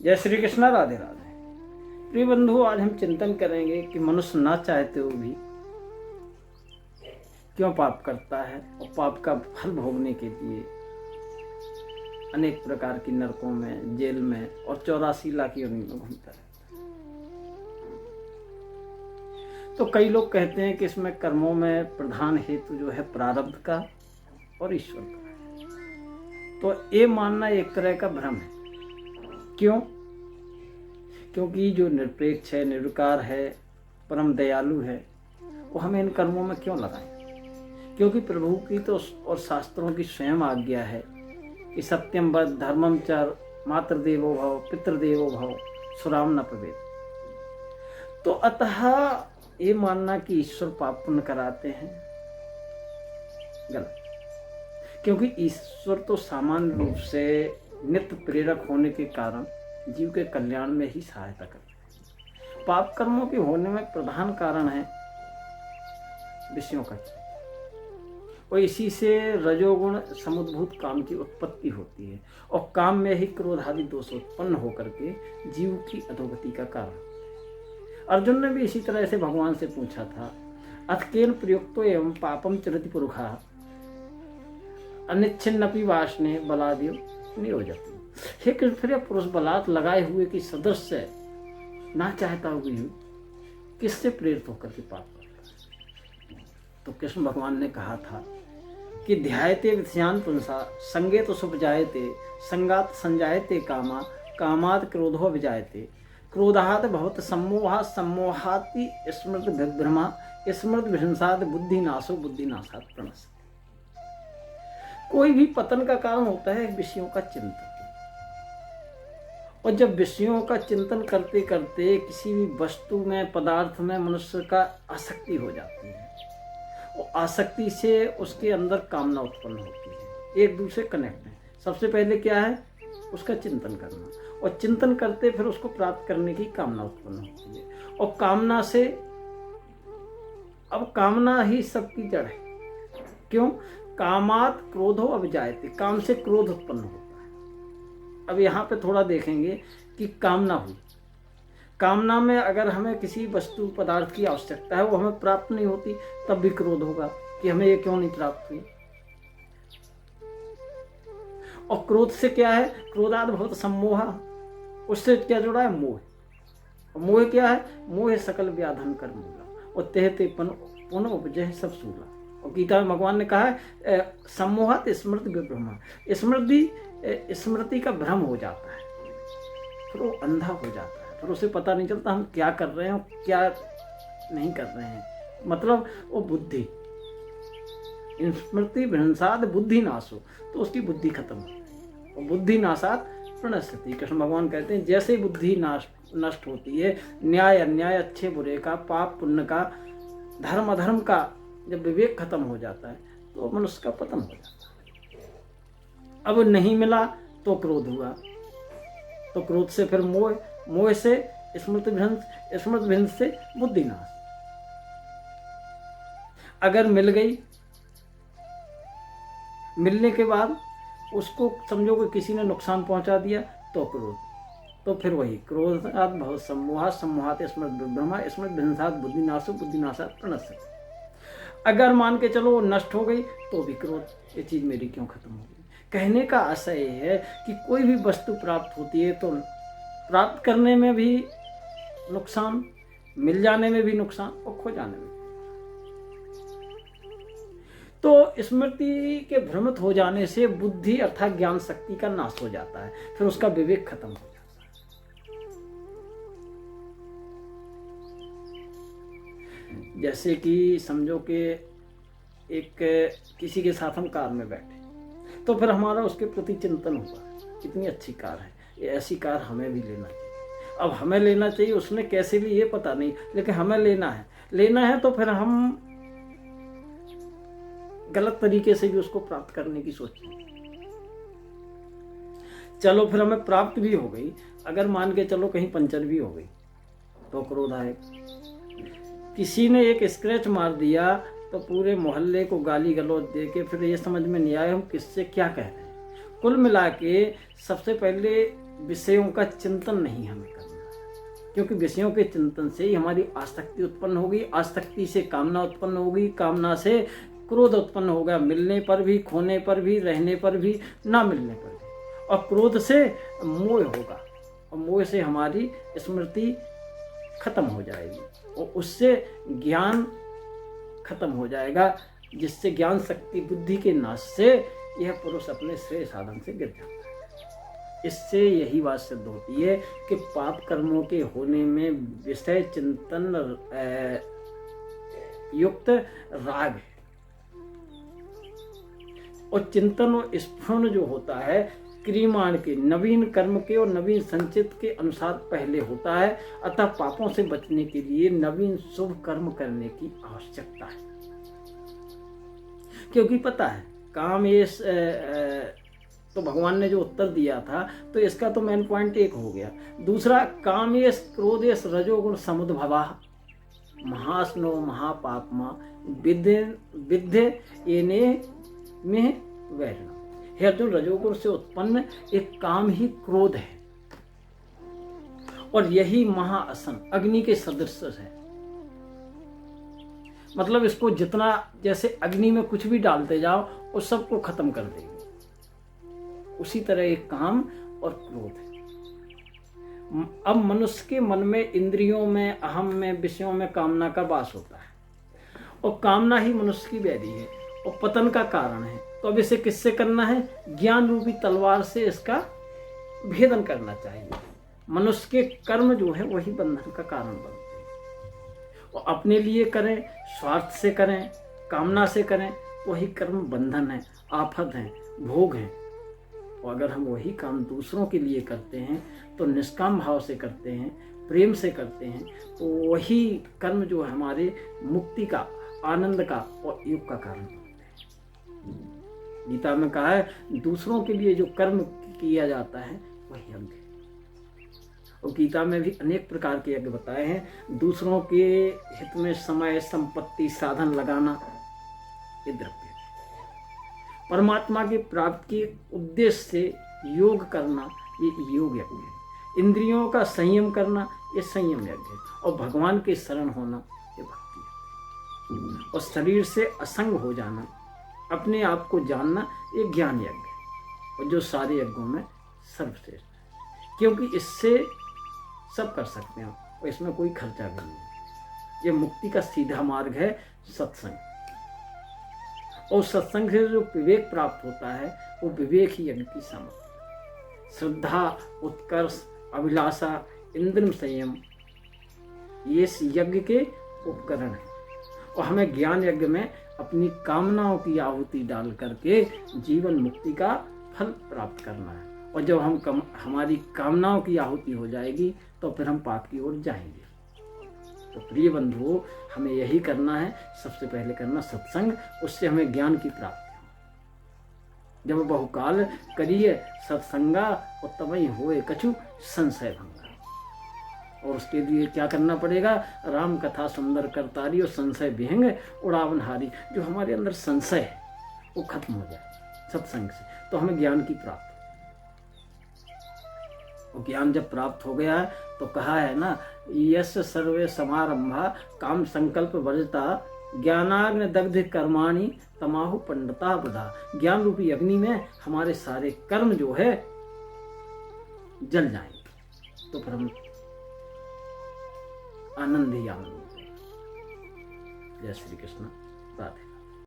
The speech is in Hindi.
जय श्री कृष्ण, राधे राधे। प्रिय बंधु, आज हम चिंतन करेंगे कि मनुष्य ना चाहते हुए भी क्यों पाप करता है और पाप का फल भोगने के लिए अनेक प्रकार की नरकों में, जेल में और 84 लाख योनि में घूमता है। तो कई लोग कहते हैं कि इसमें कर्मों में प्रधान हेतु जो है प्रारब्ध का और ईश्वर का है। तो ये मानना एक तरह का भ्रम है। क्यों? क्योंकि जो निरपेक्ष है, निर्विकार है, परम दयालु है, वो हमें इन कर्मों में क्यों लगाए? क्योंकि प्रभु की तो और शास्त्रों की स्वयं आज्ञा है कि सत्यम वद, धर्मम चर, मातृदेवो भव, पितृदेवो भव, सुराम न प्रवेद। तो अतः ये मानना कि ईश्वर पाप पुण्य कराते हैं, गलत। क्योंकि ईश्वर तो सामान्य रूप से नित्य प्रेरक होने के कारण जीव के कल्याण में ही सहायता करते हैं। पाप कर्मों के होने में प्रधान कारण है विषयों का चयन, और इसी से रजोगुण समुद्भूत काम की उत्पत्ति होती है, और काम में ही क्रोध आदि दोष उत्पन्न होकर के जीव की अधोगति का कारण होता है। अर्जुन ने भी इसी तरह से भगवान से पूछा था, अथकेन प्रयुक्तो एवं पापम चरति पुरुषा अनिच्छिन्नपि वासने बलादेव नियोजति। हे कृष्ण, फिर पुरुष बलात् लगाए हुए की सदस्य ना चाहता हुए किससे प्रेरित होकर के पाप करता है? तो कृष्ण भगवान ने कहा था कि ध्यायते विषयान पुंसा संगे तो सुख जायते, संगात संजायते कामा, कामात क्रोधो विजायते, क्रोधात भवत सम्मोहा, सम्मोहाति स्मृत विभ्रमा, स्मृत विहिंसात बुद्धि नाशो, बुद्धि नाशात प्रणश्यति। कोई भी पतन का कारण होता है विषयों का चिंतन, और जब विषयों का चिंतन करते करते किसी भी वस्तु में, पदार्थ में मनुष्य का आसक्ति हो जाती है, और आसक्ति से उसके अंदर कामना उत्पन्न होती है, एक दूसरे कनेक्ट है। सबसे पहले क्या है? उसका चिंतन करना, और चिंतन करते फिर उसको प्राप्त करने की कामना उत्पन्न होती है, और कामना से, अब कामना ही सबकी जड़ है। क्यों? कामात क्रोधो अभिजायते, काम से क्रोध उत्पन्न होता है। अब यहाँ पे थोड़ा देखेंगे कि कामना हुई, कामना में अगर हमें किसी वस्तु पदार्थ की आवश्यकता है, वो हमें प्राप्त नहीं होती, तब भी क्रोध होगा कि हमें ये क्यों नहीं प्राप्त हुई। और क्रोध से क्या है? क्रोधाद बहुत सम्मोहा, उससे क्या जुड़ा है? मोह। और मोह क्या है? मोह सकल व्याधन कर मूला, और तेहते पुनः उपजय सब सूला। और गीता में भगवान ने कहा है सम्मोहत स्मृति विभ्रमा, स्मृति का भ्रम हो जाता है, फिर वो अंधा हो जाता है, फिर उसे पता नहीं चलता हम क्या कर रहे हैं, क्या नहीं कर रहे हैं। मतलब वो बुद्धि, स्मृति विहिंसाद बुद्धि नाशो, तो उसकी बुद्धि खत्म हो गई, और बुद्धि नाशात प्रणश्यति। कृष्ण भगवान कहते हैं जैसे बुद्धि नष्ट होती है, न्याय अन्याय, अच्छे बुरे का, पाप पुण्य का, धर्म अधर्म का जब विवेक खत्म हो जाता है, तो मनुष्य का पतन हो जाता है। अब नहीं मिला तो क्रोध हुआ, तो क्रोध से फिर मोह, मोह से स्मृति विभ्रंश से बुद्धि नाश। अगर मिल गई, मिलने के बाद उसको समझो कि किसी ने नुकसान पहुंचा दिया, तो क्रोध, तो फिर वही क्रोधात् भवत सम्मोहात्, सम्मोहात् स्मृति विभ्रमा, स्मृति विभ्रंशात् बुद्धि नाशो, बुद्धि नाशात् प्रणश्यति। अगर मान के चलो वो नष्ट हो गई, तो भी क्रोध, ये चीज मेरी क्यों खत्म हो गई। कहने का आशय है कि कोई भी वस्तु प्राप्त होती है तो प्राप्त करने में भी नुकसान, मिल जाने में भी नुकसान, और खो जाने में। तो स्मृति के भ्रमित हो जाने से बुद्धि अर्थात ज्ञान शक्ति का नाश हो जाता है, फिर उसका विवेक खत्म हो जाता है। जैसे कि समझो कि एक किसी के साथ हम कार में बैठे, तो फिर हमारा उसके प्रति चिंतन हुआ, कितनी अच्छी कार है, ये ऐसी कार हमें भी लेना चाहिए। अब हमें लेना चाहिए, उसने कैसे भी ये पता नहीं, लेकिन हमें लेना है, तो फिर हम गलत तरीके से भी उसको प्राप्त करने की सोचें। चलो फिर हमें प्राप्त भी हो गई, अगर मान के चलो कहीं पंचर भी हो गई, तो क्रोध आएगा। किसी ने एक स्क्रैच मार दिया, तो पूरे मोहल्ले को गाली गलौज दे के फिर ये समझ में नहीं आया हम किससे क्या कह रहे हैं। कुल मिला के सबसे पहले विषयों का चिंतन नहीं हमें करना, क्योंकि विषयों के चिंतन से ही हमारी आसक्ति उत्पन्न होगी, आसक्ति से कामना उत्पन्न होगी, कामना से क्रोध उत्पन्न होगा, मिलने पर भी, खोने पर भी, रहने पर भी, ना मिलने पर भी। और क्रोध से मोह होगा, और मोह से हमारी स्मृति खत्म हो जाएगी, और उससे ज्ञान खत्म हो जाएगा, जिससे ज्ञान शक्ति बुद्धि के नाश से यह पुरुष अपने श्रेय साधन से गिर जाता है। इससे यही बात सिद्ध होती है कि पाप कर्मों के होने में विषय चिंतन युक्त राग है, और चिंतन और स्फुरण जो होता है क्रियमाण के, नवीन कर्म के और नवीन संचित के अनुसार पहले होता है। अतः पापों से बचने के लिए नवीन शुभ कर्म करने की आवश्यकता है, क्योंकि पता है काम ये तो भगवान ने जो उत्तर दिया था, तो इसका तो मेन पॉइंट एक हो गया। दूसरा, काम ये क्रोध ये रजोगुण समुद्भवा महास्नो महापापमा विद्य एने में वैरण। हे अर्जुन, रजोगुण से उत्पन्न एक काम ही क्रोध है, और यही महाअसन अग्नि के सदृश है। मतलब इसको जितना, जैसे अग्नि में कुछ भी डालते जाओ उस सबको खत्म कर देगी, उसी तरह एक काम और क्रोध है। अब मनुष्य के मन में, इंद्रियों में, अहम में, विषयों में कामना का वास होता है, और कामना ही मनुष्य की व्याधि है और पतन का कारण है। तो अब इसे किससे करना है? ज्ञान रूपी तलवार से इसका भेदन करना चाहिए। मनुष्य के कर्म जो है वही बंधन का कारण बनते हैं, और अपने लिए करें, स्वार्थ से करें, कामना से करें, वही कर्म बंधन है, आफत है, भोग है। और अगर हम वही काम दूसरों के लिए करते हैं, तो निष्काम भाव से करते हैं, प्रेम से करते हैं, तो वही कर्म जो है हमारे मुक्ति का, आनंद का और योग का कारण बनते हैं। गीता में कहा है, दूसरों के लिए जो कर्म किया जाता है वही यज्ञ है। और गीता में भी अनेक प्रकार के यज्ञ बताए हैं। दूसरों के हित में समय, संपत्ति, साधन लगाना, ये द्रव्य। परमात्मा की प्राप्ति के उद्देश्य से योग करना, ये योग यज्ञ है। इंद्रियों का संयम करना, ये संयम यज्ञ है। और भगवान के शरण होना, ये भक्ति है। और शरीर से असंग हो जाना, अपने आप को जानना, ये ज्ञान यज्ञ है। और जो सारे यज्ञों में सर्वश्रेष्ठ है, क्योंकि इससे सब कर सकते हैं और इसमें कोई खर्चा भी नहीं है। ये मुक्ति का सीधा मार्ग है, सत्संग। और सत्संग से जो विवेक प्राप्त होता है, वो विवेक ही यज्ञ की सामग्री। श्रद्धा, उत्कर्ष, अभिलाषा, इंद्रिय संयम, ये यज्ञ के उपकरण हैं। और हमें ज्ञान यज्ञ में अपनी कामनाओं की आहुति डाल करके जीवन मुक्ति का फल प्राप्त करना है। और जब हमारी कामनाओं की आहुति हो जाएगी, तो फिर हम पाप की ओर जाएंगे। तो प्रिय बंधुओं, हमें यही करना है। सबसे पहले करना सत्संग, उससे हमें ज्ञान की प्राप्ति हो। जब बहुकाल करिए सत्संगा, और तबई होए कछु संशय भंगा। और उसके लिए क्या करना पड़ेगा? राम कथा सुंदर करतारी और संशय विहंग उड़ावनहारी। जो हमारे अंदर संशय है वो खत्म हो जाए सत्संग से, तो हमें ज्ञान की प्राप्ति। और ज्ञान जब प्राप्त हो गया है, तो कहा है ना, यश सर्वे समारंभा काम संकल्प वर्जता ज्ञानाग्नि दग्ध कर्माणि तमाहु पंडिता बुधा। ज्ञान रूपी अग्नि में हमारे सारे कर्म जो है जल जाएंगे, तो फिर हम आनंद ही आनंद। जय श्री कृष्ण। राधे।